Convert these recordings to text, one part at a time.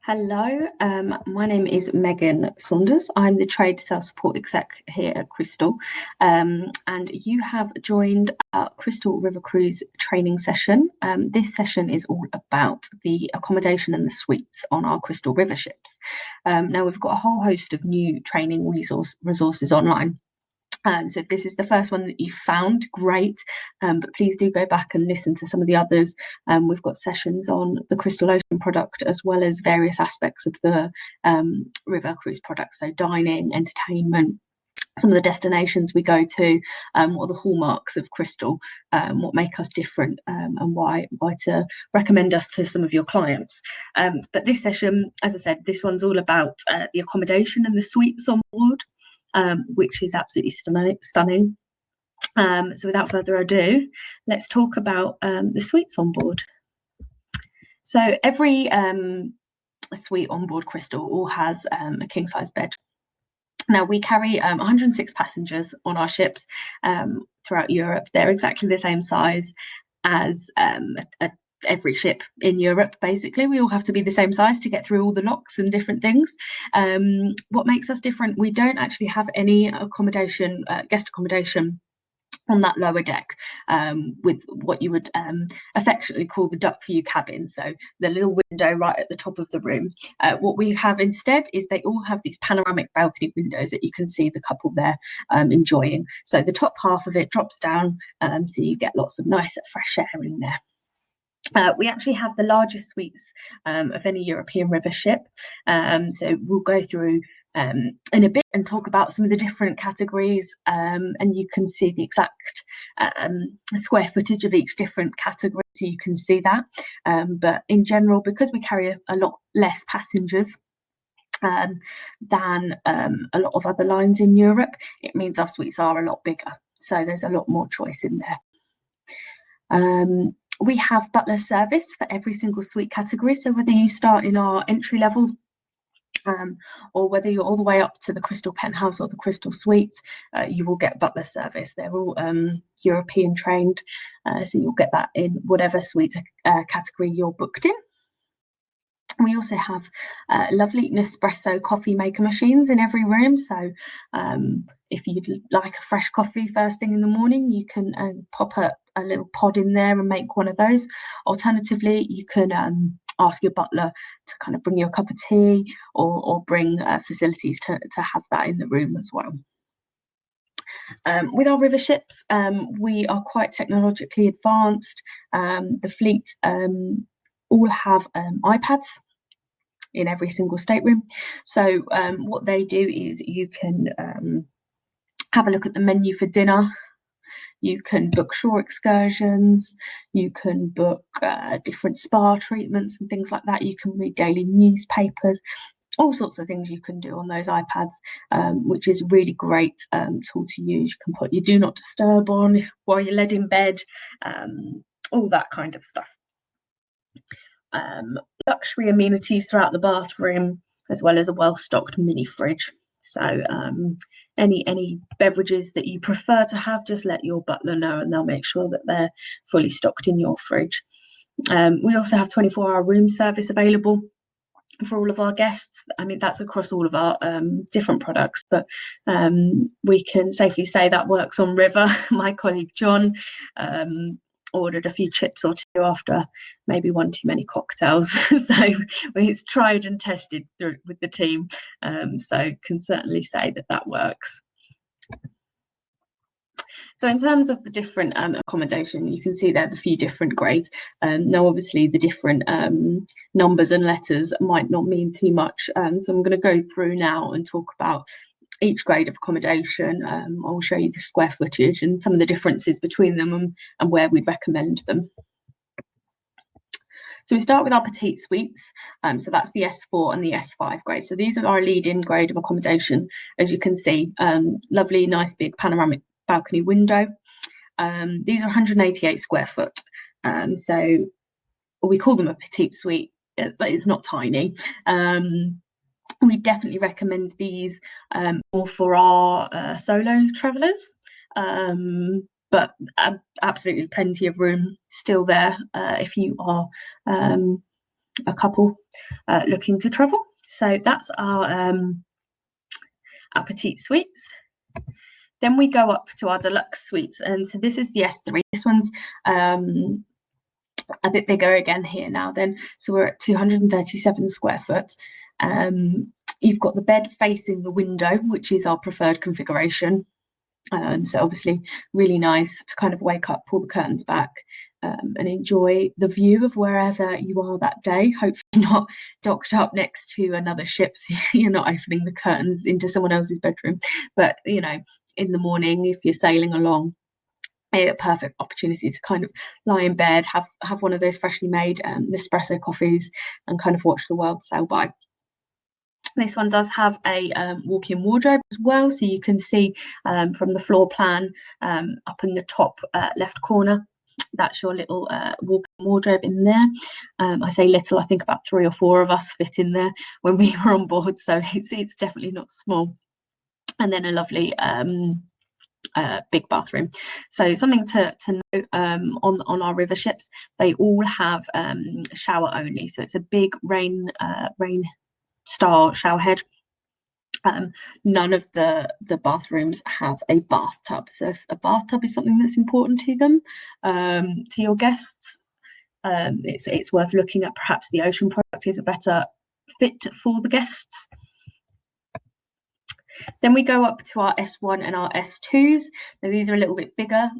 Hello, my name is Megan Saunders. I'm the Trade Sales Support Exec here at Crystal, and you have joined our Crystal River Cruise training session. This session is all about the accommodation and the suites on our Crystal River ships. Now we've got a whole host of new training resources online. So if this is the first one that you've found, great, but please do go back and listen to some of the others. We've got sessions on the Crystal Ocean product as well as various aspects of the river cruise product, so dining, entertainment, some of the destinations we go to, what are the hallmarks of Crystal, what make us different, and why to recommend us to some of your clients. But this session, as I said, this one's all about the accommodation and the suites on board. Which is absolutely stunning. So without further ado, let's talk about the suites on board. So every suite on board Crystal all has a king-size bed. Now we carry 106 passengers on our ships throughout Europe. They're exactly the same size as every ship in Europe. Basically, we all have to be the same size to get through all the locks and different things. What makes us different, we don't actually have any accommodation, guest accommodation on that lower deck, with what you would affectionately call the duck view cabin, so the little window right at the top of the room. What we have instead is they all have these panoramic balcony windows that you can see the couple there enjoying. So the top half of it drops down, so you get lots of nice fresh air in there. We actually have the largest suites of any European river ship, so we'll go through in a bit and talk about some of the different categories, and you can see the exact square footage of each different category, so you can see that. But in general, because we carry a lot less passengers than a lot of other lines in Europe, it means our suites are a lot bigger, so there's a lot more choice in there. We have butler service for every single suite category, so whether you start in our entry level or whether you're all the way up to the Crystal Penthouse or the Crystal Suites, you will get butler service. They're all European trained, so you'll get that in whatever suite category you're booked in. We also have lovely Nespresso coffee maker machines in every room, so if you'd like a fresh coffee first thing in the morning, you can pop a little pod in there and make one of those. Alternatively, you can ask your butler to kind of bring you a cup of tea, or bring facilities to have that in the room as well. With our river ships, we are quite technologically advanced. The fleet all have iPads in every single stateroom. So what they do is you can have a look at the menu for dinner. You can book shore excursions, you can book different spa treatments and things like that. You can read daily newspapers, all sorts of things you can do on those iPads, which is a really great tool to use. You can put your do not disturb on while you're led in bed, all that kind of stuff. Luxury amenities throughout the bathroom, as well as a well-stocked mini fridge. So any beverages that you prefer to have, just let your butler know and they'll make sure that they're fully stocked in your fridge. We also have 24-hour room service available for all of our guests. I mean, that's across all of our different products, but we can safely say that works on River. My colleague John ordered a few chips or two after maybe one too many cocktails, so it's tried and tested with the team, so can certainly say that works. So in terms of the different accommodation, you can see there the few different grades. Now obviously the different numbers and letters might not mean too much, so I'm going to go through now and talk about each grade of accommodation. I'll show you the square footage and some of the differences between them and where we'd recommend them. So we start with our Petite Suites, so that's the S4 and the S5 grade. So these are our lead-in grade of accommodation. As you can see, lovely, nice big panoramic balcony window. These are 188 square foot, so we call them a Petite Suite, but it's not tiny. We definitely recommend these more for our solo travellers, but absolutely plenty of room still there if you are a couple looking to travel. So that's our Petite Suites. Then we go up to our Deluxe Suites, and so this is the S3. This one's a bit bigger again here now then. So we're at 237 square foot. You've got the bed facing the window, which is our preferred configuration. So obviously really nice to kind of wake up, pull the curtains back, and enjoy the view of wherever you are that day. Hopefully not docked up next to another ship, so you're not opening the curtains into someone else's bedroom. But, you know, in the morning, if you're sailing along, a perfect opportunity to kind of lie in bed, have one of those freshly made Nespresso coffees, and kind of watch the world sail by. This one does have a walk-in wardrobe as well, so you can see from the floor plan up in the top left corner, that's your little walk-in wardrobe in there. I say little, I think about 3 or 4 of us fit in there when we were on board, so it's definitely not small. And then a lovely big bathroom. So something to note on our river ships, they all have shower only, so it's a big rain style shower head. None of the bathrooms have a bathtub, so if a bathtub is something that's important to them, to your guests, it's worth looking at. Perhaps the ocean product is a better fit for the guests. Then we go up to our S1 and our S2s. Now these are a little bit bigger,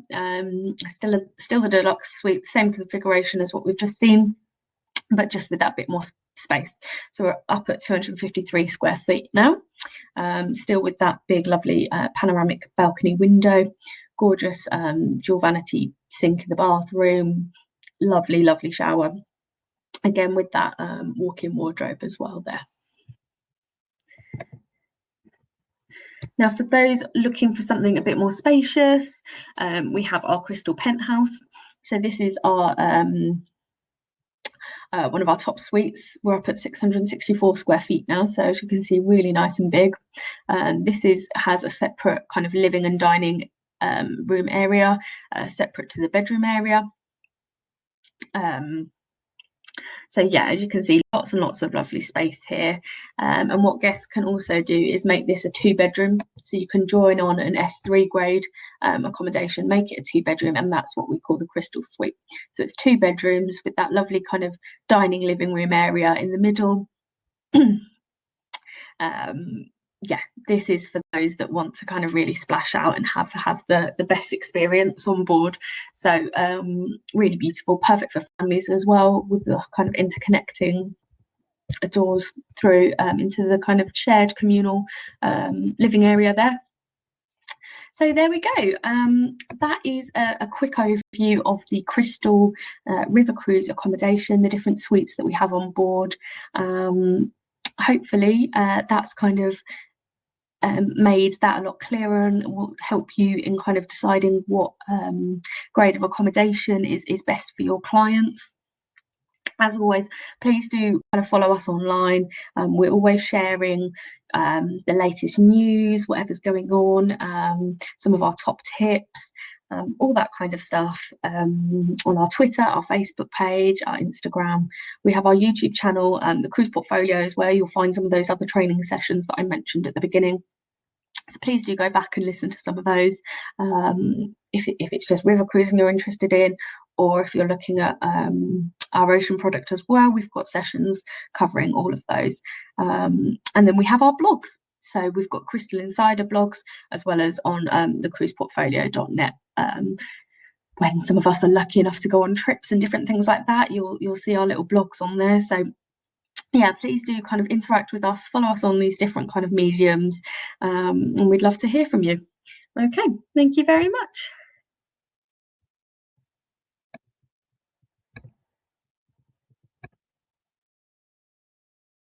still the Deluxe Suite, same configuration as what we've just seen, but just with that bit more space. So we're up at 253 square feet now, still with that big lovely panoramic balcony window, gorgeous dual vanity sink in the bathroom, lovely shower, again with that walk-in wardrobe as well there. Now, for those looking for something a bit more spacious, we have our Crystal Penthouse. So this is our one of our top suites. We're up at 664 square feet now, so as you can see, really nice and big. This has a separate kind of living and dining room area, separate to the bedroom area. So yeah, as you can see, lots and lots of lovely space here. And what guests can also do is make this a 2-bedroom. So you can join on an S3 grade accommodation, make it a 2-bedroom, and that's what we call the Crystal Suite. So it's 2 bedrooms with that lovely kind of dining living room area in the middle. Yeah, this is for those that want to kind of really splash out and have the best experience on board. So really beautiful, perfect for families as well, with the kind of interconnecting doors through into the kind of shared communal living area there. So there we go. That is a quick overview of the Crystal River Cruise accommodation, the different suites that we have on board. Hopefully that's kind of made that a lot clearer and will help you in kind of deciding what grade of accommodation is best for your clients. As always, please do kind of follow us online. We're always sharing the latest news, whatever's going on, some of our top tips, all that kind of stuff on our Twitter, our Facebook page, our Instagram. We have our YouTube channel, the Cruise Portfolios, where you'll find some of those other training sessions that I mentioned at the beginning. So please do go back and listen to some of those if it's just river cruising you're interested in, or if you're looking at our ocean product as well. We've got sessions covering all of those. And then we have our blogs. So we've got Crystal Insider blogs as well as on the cruiseportfolio.net. When some of us are lucky enough to go on trips and different things like that, you'll see our little blogs on there. So yeah, please do kind of interact with us, follow us on these different kind of mediums, and we'd love to hear from you. Okay, thank you very much.